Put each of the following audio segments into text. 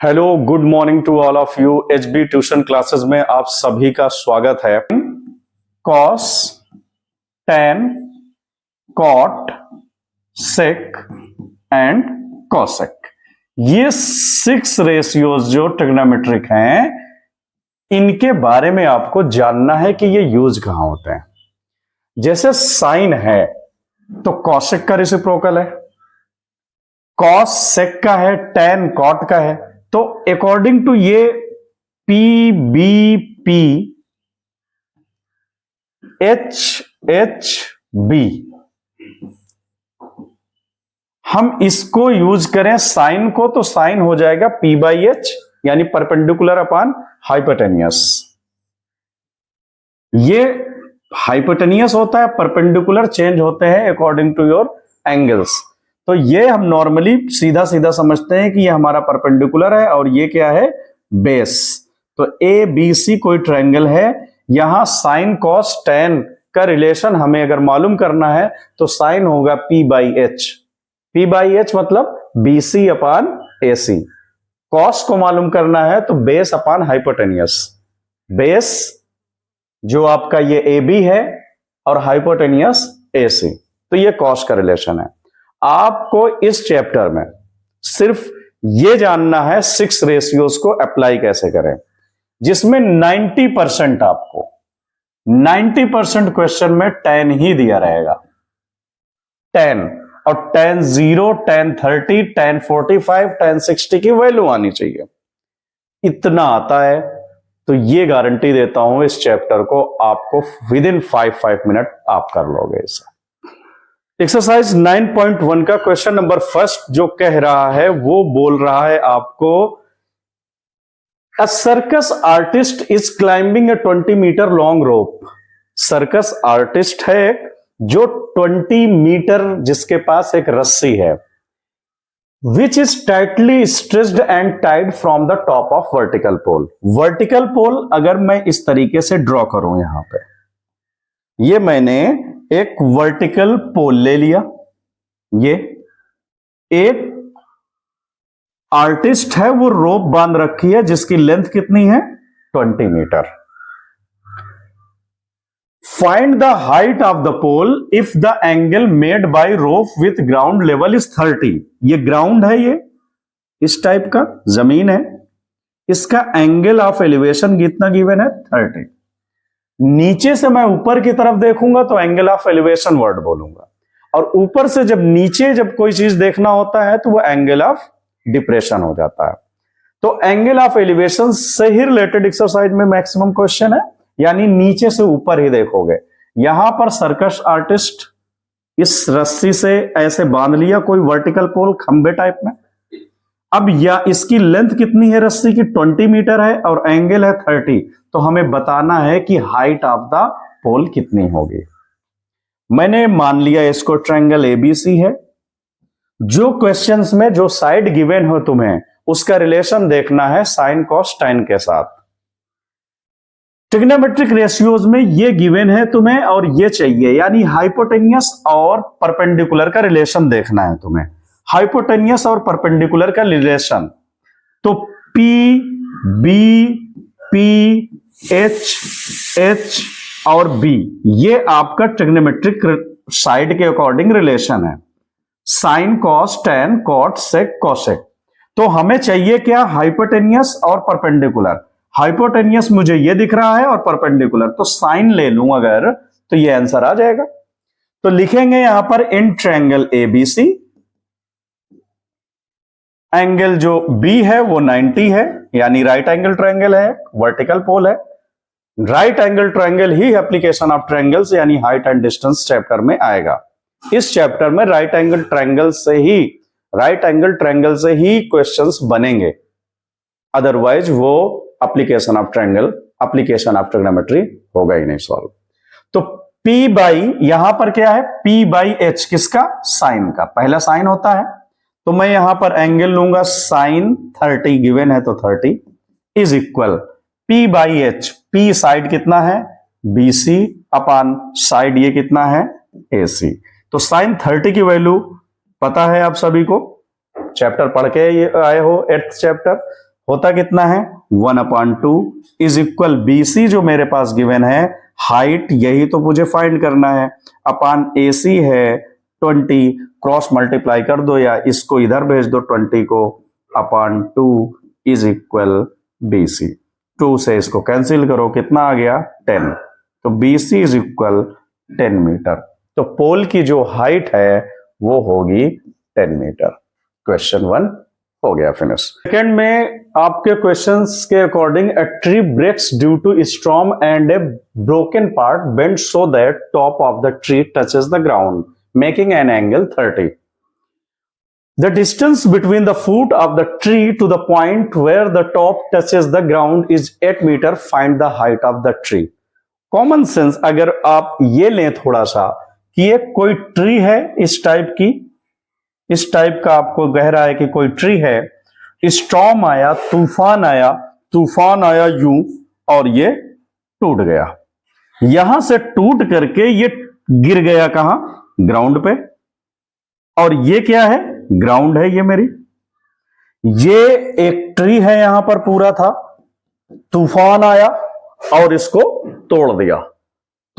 Hello, good morning to all of you. HB tuition classes में आप सभी का स्वागत है। Cos, tan, cot, sec and cosec, ये 6 रेशियोज जो ट्रिग्नोमेट्रिक हैं, इनके बारे में आपको जानना है कि ये यूज कहां होते हैं। जैसे साइन है तो कॉसेक का रेसिप्रोकल है, कॉस सेक का है, टेन कॉट का है। तो अकॉर्डिंग टू ये P B P H H B, हम इसको यूज करें साइन को तो साइन हो जाएगा पी बाई एच, यानी परपेंडिकुलर अपॉन हाइपोटेनियस। ये हाइपोटेनियस होता है, परपेंडिकुलर चेंज होते हैं अकॉर्डिंग टू योर एंगल्स। तो ये हम नॉर्मली सीधा सीधा समझते हैं कि ये हमारा परपेंडिकुलर है और ये क्या है, बेस। तो ए बी सी कोई ट्रायंगल है, यहां साइन कॉस टेन का रिलेशन हमें अगर मालूम करना है तो साइन होगा P by H. P by H मतलब बी सी अपान ए सी। कॉस को मालूम करना है तो बेस अपान हाइपोटेनियस। बेस जो आपका ये ए बी है और हाइपोटेनियस ए सी, तो ये कॉस का रिलेशन है। आपको इस चैप्टर में सिर्फ ये जानना है 6 रेशियोज को अप्लाई कैसे करें, जिसमें 90% आपको 90% क्वेश्चन में 10 ही दिया रहेगा। 10 और 10 0, 10 30, 10 45, 10 60 की वैल्यू आनी चाहिए। इतना आता है तो ये गारंटी देता हूं इस चैप्टर को आपको विद इन 5 मिनट आप कर लोगे इसे। एक्सरसाइज 9.1 का क्वेश्चन नंबर फर्स्ट जो कह रहा है वो बोल रहा है आपको, a circus artist is climbing a 20 metre long rope. Circus artist है जो 20 मीटर जिसके पास एक रस्सी है, which is tightly stretched and tied from the top of vertical pole. Vertical pole अगर मैं इस तरीके से ड्रॉ करूं, यहां पे ये मैंने एक वर्टिकल पोल ले लिया, ये एक आर्टिस्ट है वो रोप बांध रखी है जिसकी लेंथ कितनी है, 20 metre. Find the height of the pole if the angle made by rope with ground level is 30। ये ग्राउंड है, ये इस टाइप का जमीन है, इसका एंगल ऑफ एलिवेशन कितना गिवन है, 30। नीचे से मैं ऊपर की तरफ देखूंगा तो एंगल ऑफ एलिवेशन वर्ड बोलूंगा, और ऊपर से जब नीचे जब कोई चीज देखना होता है तो वो एंगल ऑफ डिप्रेशन हो जाता है। तो एंगल ऑफ एलिवेशन से ही रिलेटेड एक्सरसाइज में मैक्सिमम क्वेश्चन है, यानी नीचे से ऊपर ही देखोगे। यहां पर सर्कस आर्टिस्ट इस रस्सी से ऐसे बांध लिया कोई वर्टिकल पोल खंबे टाइप में। अब या इसकी लेंथ कितनी है रस्सी की, 20 मीटर है और एंगल है 30, तो हमें बताना है कि हाइट ऑफ द पोल कितनी होगी। मैंने मान लिया इसको ट्रायंगल एबीसी है। जो क्वेश्चंस में जो साइड गिवन हो तुम्हें उसका रिलेशन देखना है साइन कॉस टेन के साथ। ट्रिग्नोमेट्रिक रेशियोज में ये गिवन है तुम्हें और ये चाहिए, यानी हाइपोटेनियस और परपेंडिकुलर का रिलेशन देखना है तुम्हें। हाइपोटेनियस और परपेंडिकुलर का रिलेशन तो P B P H H और बी, ये आपका ट्रिग्नोमेट्रिक साइड के अकॉर्डिंग रिलेशन है। Sine cos tan cot sec cosec. तो हमें चाहिए क्या, हाइपोटेनियस और परपेंडिकुलर। हाइपोटेनियस मुझे ये दिख रहा है और परपेंडिकुलर, तो साइन ले लूं अगर तो ये आंसर आ जाएगा। तो लिखेंगे यहां पर इन ट्रायंगल एबीसी, एंगल जो बी है वो 90 है, यानी राइट एंगल ट्रायंगल है, वर्टिकल पोल है। Right angle triangle he application of triangles यानी हाइट एंड डिस्टेंस चैप्टर में आएगा। इस चैप्टर में राइट एंगल ट्रायंगल से ही क्वेश्चंस बनेंगे, अदरवाइज वो एप्लीकेशन ऑफ ट्रिग्नोमेट्री होगा ही नहीं सॉल्व। तो P बाई यहां पर क्या है, P बाई एच, किसका, साइन का। पहला साइन होता है तो मैं यहां पर एंगल लूंगा साइन 30 गिवन है तो 30 is equal P by H. P side कितना है, BC अपान साइड ये कितना है, AC। तो साइन 30 की वैल्यू पता है आप सभी को, चैप्टर पढ़ के ये आए हो 8th चैप्टर। होता कितना है 1/2 इज इक्वल BC जो मेरे पास गिवन है, हाइट यही तो मुझे फाइंड करना है, अपान AC है 20, क्रॉस मल्टीप्लाई कर दो या इसको इधर भेज दो 20 को, अपान 2 इज इक्वल BC। 2 से इसको कैंसिल करो, कितना आ गया 10, तो BC इज इक्वल 10 मीटर। तो पोल की जो हाइट है वो होगी 10 मीटर। क्वेश्चन 1 हो गया फिनिश। सेकंड में आपके क्वेश्चंस के according, a tree breaks due to storm and a broken part bend so that top of the tree touches the ground making an angle 30। The distance between the foot of the tree to the point where the top touches the ground is 8 meter. Find the height of the tree. Common sense अगर आप ये लें थोड़ा सा कि ये कोई tree है इस टाइप की, इस टाइप का आपको कह रहा है कि कोई ट्री है, स्टॉर्म आया, तूफान आया यूं और ये टूट गया, यहां से टूट करके ये गिर गया कहां, ग्राउंड पे, और ये क्या है, ग्राउंड है ये मेरी, ये एक ट्री है यहां पर पूरा था, तूफान आया और इसको तोड़ दिया,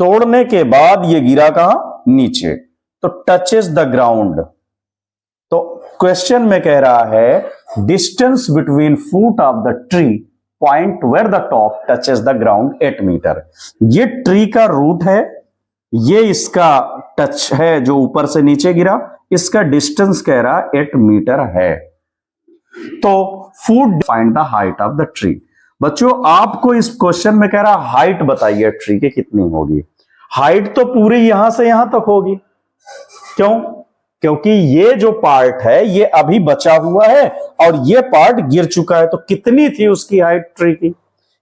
तोड़ने के बाद ये गिरा कहां, नीचे, तो टचेस द ग्राउंड। तो क्वेश्चन में कह रहा है distance between foot of the tree point where the top touches the ground 8 metre. ये ट्री का रूट है, ये इसका टच है जो ऊपर से नीचे गिरा, इसका डिस्टेंस कह रहा 8 मीटर है। तो foot find the height of the tree. बच्चों आपको इस क्वेश्चन में कह रहा हाइट बताइए ट्री की कितनी होगी। हाइट तो पूरी यहां से यहां तक होगी, क्यों, क्योंकि ये जो पार्ट है ये अभी बचा हुआ है और ये पार्ट गिर चुका है, तो कितनी थी उसकी हाइट ट्री की,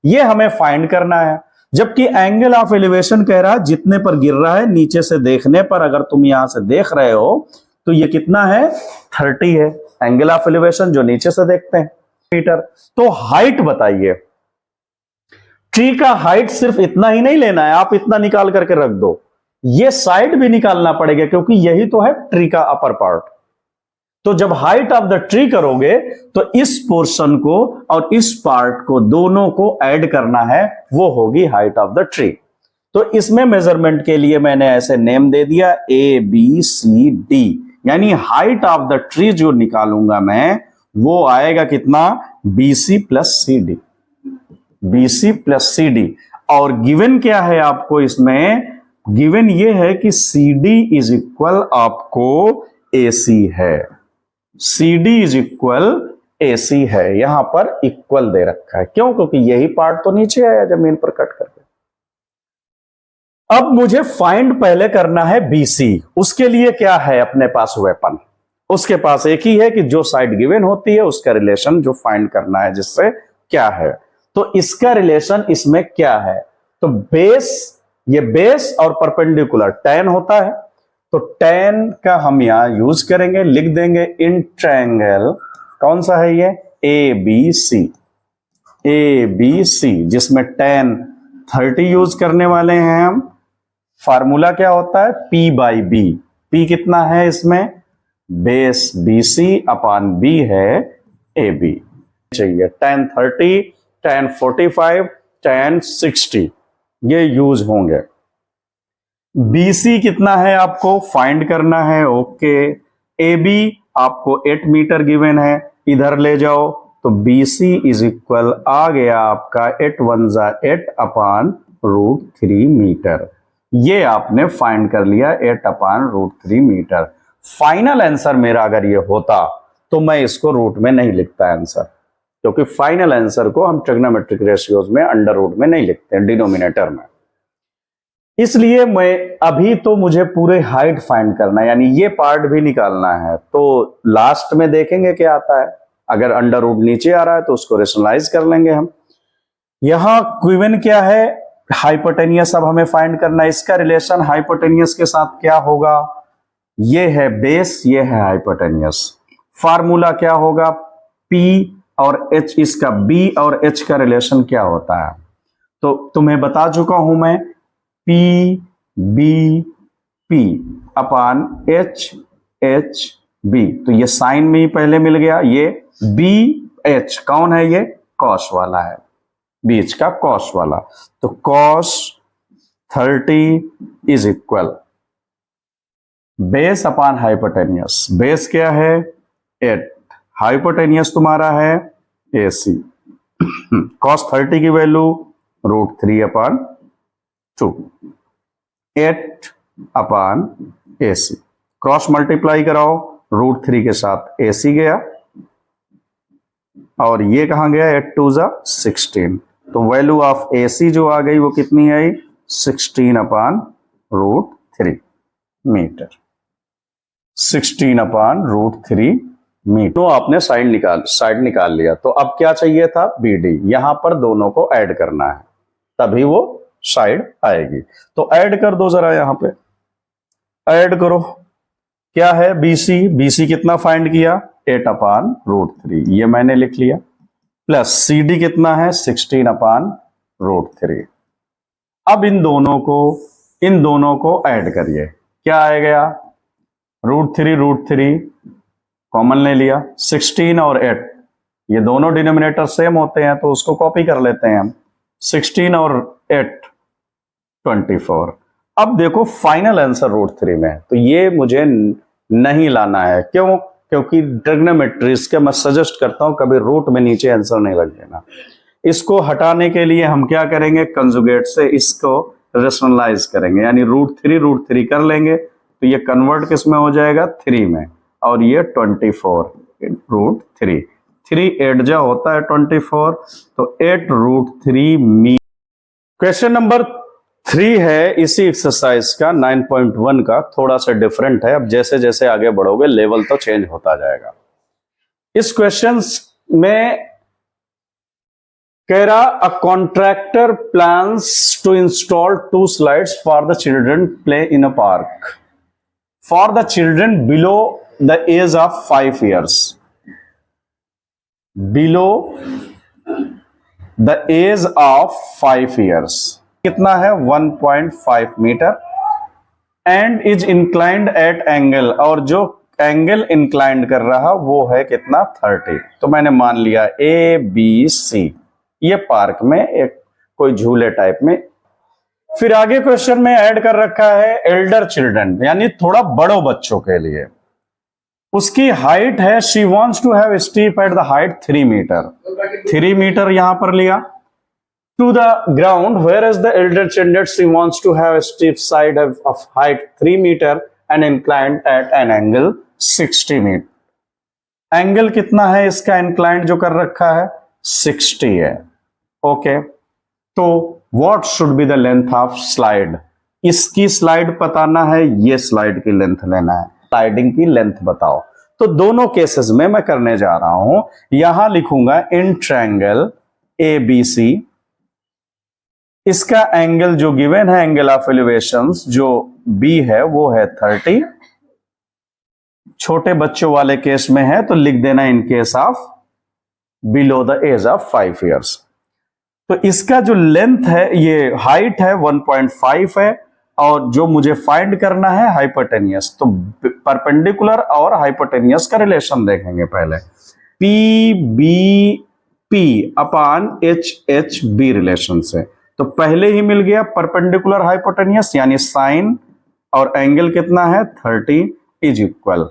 ये हमें फाइंड करना है। जबकि एंगल ऑफ एलिवेशन कह रहा है जितने पर गिर रहा है, नीचे से देखने पर अगर तुम यहां से देख रहे हो तो ये कितना है 30 है, एंगल ऑफ एलिवेशन जो नीचे से देखते हैं मीटर। तो हाइट बताइए, ट्री का हाइट सिर्फ इतना ही नहीं लेना है, आप इतना निकाल करके रख दो, ये साइड भी निकालना पड़ेगा क्योंकि यही तो है ट्री का अपर पार्ट। तो जब हाइट ऑफ द ट्री करोगे तो इस पोर्शन को और इस पार्ट को दोनों को ऐड करना है, वो होगी हाइट ऑफ द ट्री। तो इसमें मेजरमेंट के लिए मैंने ऐसे नेम दे दिया ABCD, यानी हाइट ऑफ द ट्री जो निकालूंगा मैं वो आएगा कितना BC plus CD, BC plus CD। और गिवन क्या है आपको इसमें, गिवन ये है कि CD इज इक्वल आपको AC है, CD इज इक्वल AC है, यहां पर इक्वल दे रखा है, क्यों, क्योंकि यही पार्ट तो नीचे आया जमीन पर कट करके। अब मुझे फाइंड पहले करना है BC, उसके लिए क्या है अपने पास वेपन, उसके पास एक ही है कि जो साइड गिवन होती है उसका रिलेशन जो फाइंड करना है जिससे क्या है। तो इसका रिलेशन इसमें क्या है, तो बेस, ये बेस और परपेंडिकुलर tan होता है, तो tan का हम यहां यूज करेंगे, लिख देंगे इन ट्रायंगल, कौन सा है ये ABC, ABC जिसमें tan 30 यूज करने वाले हैं हम। फार्मूला क्या होता है P/B, P कितना है इसमें, बेस BC अपान B है AB चाहिए, tan 30, tan 45, tan 60 ये यूज होंगे। BC कितना है आपको फाइंड करना है, ओके। AB आपको 8 मीटर गिवन है, इधर ले जाओ तो BC इज इक्वल आ गया आपका 8 1 8 अपान √3 मीटर। ये आपने फाइंड कर लिया 8 अपान √3 मीटर। फाइनल आंसर मेरा अगर ये होता तो मैं इसको रूट में नहीं लिखता आंसर, क्योंकि फाइनल आंसर को हम ट्रिग्नोमेट्रिक रेशियोज में अंडर रूट में नहीं लिखते हैं, डिनोमिनेटर में। इसलिए मैं अभी तो मुझे पूरे हाइट फाइंड करना है, यानी ये पार्ट भी निकालना है, तो लास्ट में देखेंगे क्या आता है। अगर अंडर रूट नीचे आ रहा है तो उसको रेशनलाइज कर लेंगे हम। यहां गिवन क्या है, हाइपोटेनियस अब हमें फाइंड करना है, इसका रिलेशन हाइपोटेनियस के साथ क्या होगा, ये है बेस, ये है हाइपोटेनियस। फार्मूला क्या होगा, P और H, इसका B और H का रिलेशन क्या होता है, तो तुम्हें बता चुका हूं मैं, P अपान H B, तो ये साइन में ही पहले मिल गया, ये B एच कौन है, ये कॉस वाला है, बीच का कॉस वाला। तो cos 30 is equal base upon hypotenuse. Base क्या है 8, हाइपोटेनियस तुम्हारा है AC। कॉस 30 की value √3/2, 8 upon AC। Cross multiply कराओ, √3 के साथ AC गया और ये कहां गया, 8 2 16। तो वैल्यू ऑफ AC जो आ गई वो कितनी आई, 16/√3 मीटर। 16/√3 मीटर। तो आपने साइड निकाल लिया। तो अब क्या चाहिए था, BD। यहां पर दोनों को ऐड करना है, तभी वो साइड आएगी। तो ऐड कर दो जरा, यहां पे ऐड करो। क्या है BC कितना फाइंड किया, 8/√3, ये मैंने लिख लिया। प्लस CD कितना है, 16/√3। अब इन दोनों को ऐड करिए, क्या आएगा, √3 कॉमन ले लिया, 16 और 8 ये दोनों डिनोमिनेटर सेम होते हैं तो उसको कॉपी कर लेते हैं हम। 16 और 8 24। अब देखो फाइनल आंसर √3 में है, तो ये मुझे नहीं लाना है। क्यों, क्योंकि ट्रिग्नोमेट्रीज के मैं सजेस्ट करता हूं कभी रूट में नीचे आंसर नहीं लग देना। इसको हटाने के लिए हम क्या करेंगे, कंजुगेट से इसको रेशनलाइज करेंगे, यानी √3 कर लेंगे तो ये कन्वर्ट किस में हो जाएगा, 3 में, और ये 24 √3, 3 8 जा होता है 24, तो 8√3 मी। क्वेश्चन नंबर 3 है इसी एक्सरसाइज का 9.1 का, थोड़ा सा डिफरेंट है। अब जैसे जैसे आगे बढ़ोगे लेवल तो चेंज होता जाएगा। इस क्वेश्चन में कह रहा, a contractor plans to install 2 slides for the children play in a park for the children below the age of 5 years, below the age of 5 years। कितना है, 1.5 metre, and is inclined at angle, और जो angle inclined कर रहा वो है कितना, 30। तो मैंने मान लिया ABC, ये पार्क में एक कोई झूले टाइप में। फिर आगे क्वेश्चन में ऐड कर रखा है एल्डर चिल्ड्रन, यानी थोड़ा बड़ो बच्चों के लिए। उसकी हाइट है, she wants to have steep at the height 3 metre, 3 metre यहां पर लिया, to the ground, whereas the elder child she wants to have a steep side of height 3 meter and inclined at an angle 60 meter। Angle कितना है इसका, inclined जो कर रखा है 60 है। ओके, तो what should be the length of slide, इसकी स्लाइड बताना है, ये स्लाइड की लेंथ लेना है, स्लाइडिंग की लेंथ बताओ। तो दोनों केसेस में मैं करने जा रहा हूं, यहां लिखूंगा इन ट्रायंगल ABC, इसका एंगल जो गिवन है, एंगल ऑफ एलिवेशंस जो B है वो है 30। छोटे बच्चों वाले केस में है तो लिख देना in case of below the age of 5 years। तो इसका जो लेंथ है, ये हाइट है 1.5 है, और जो मुझे फाइंड करना है हाइपोटेनियस। तो परपेंडिकुलर और हाइपोटेनियस का रिलेशन देखेंगे पहले, PBP अपॉन HHB रिलेशन से। तो पहले ही मिल गया परपेंडिकुलर हाइपोटेनियस, यानी साइन और एंगल कितना है 30 इज इक्वल,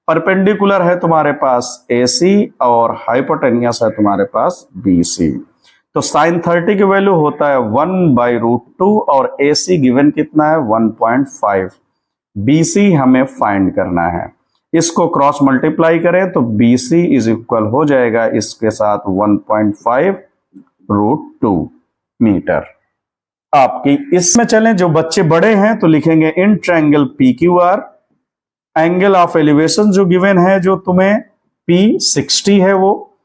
परपेंडिकुलर है तुम्हारे पास AC और हाइपोटेनियस है तुम्हारे पास BC। तो साइन 30 की वैल्यू होता है 1/√2 और AC गिवन कितना है 1.5। BC हमें फाइंड करना है, इसको क्रॉस मल्टीप्लाई करें तो BC इज इक्वल हो जाएगा इसके साथ 1.5√2 मीटर। आपकी इसमें चलें, जो बच्चे बड़े हैं तो लिखेंगे in triangle PQR, angle of elevation जो गिवन है, जो तुम्हें P60 है, वो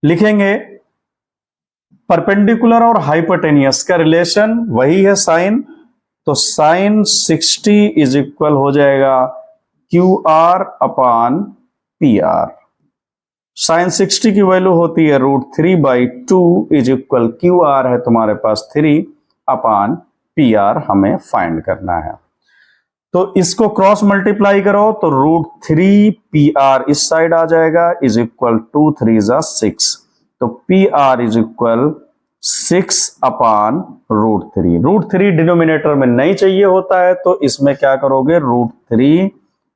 लिखेंगे। परपेंडिकुलर और हाइपोटेनियस का रिलेशन वही है साइन, तो साइन 60 इज इक्वल हो जाएगा QR अपॉन PR। साइन 60 की वैल्यू होती है √3/2 इज इक्वल QR है तुम्हारे पास 3 अपॉन PR हमें फाइंड करना है। तो इसको क्रॉस मल्टीप्लाई करो तो √3 PR इस साइड आ जाएगा इज इक्वल टू 3 × 6। तो PR is equal 6 upon √3। √3 denominator में नहीं चाहिए होता है तो इसमें क्या करोगे, √3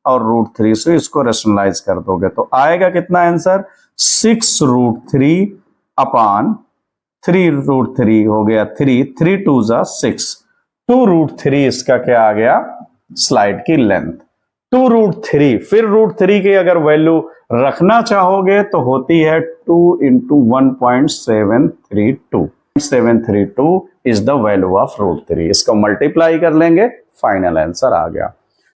और √3 से इसको रेशनलाइज कर दोगे तो आएगा कितना आंसर, 6√3 अपॉन 3√3 हो गया 3, 3 × 2 = 6, 2√3 इसका क्या आ गया, स्लाइड की लेंथ 2√3। फिर √3 की अगर वैल्यू रखना चाहोगे तो होती है 2 × 1.732। 732 इज द वैल्यू ऑफ √3। इसको मल्टीप्लाई कर लेंगे, फाइनल आंसर आ गया।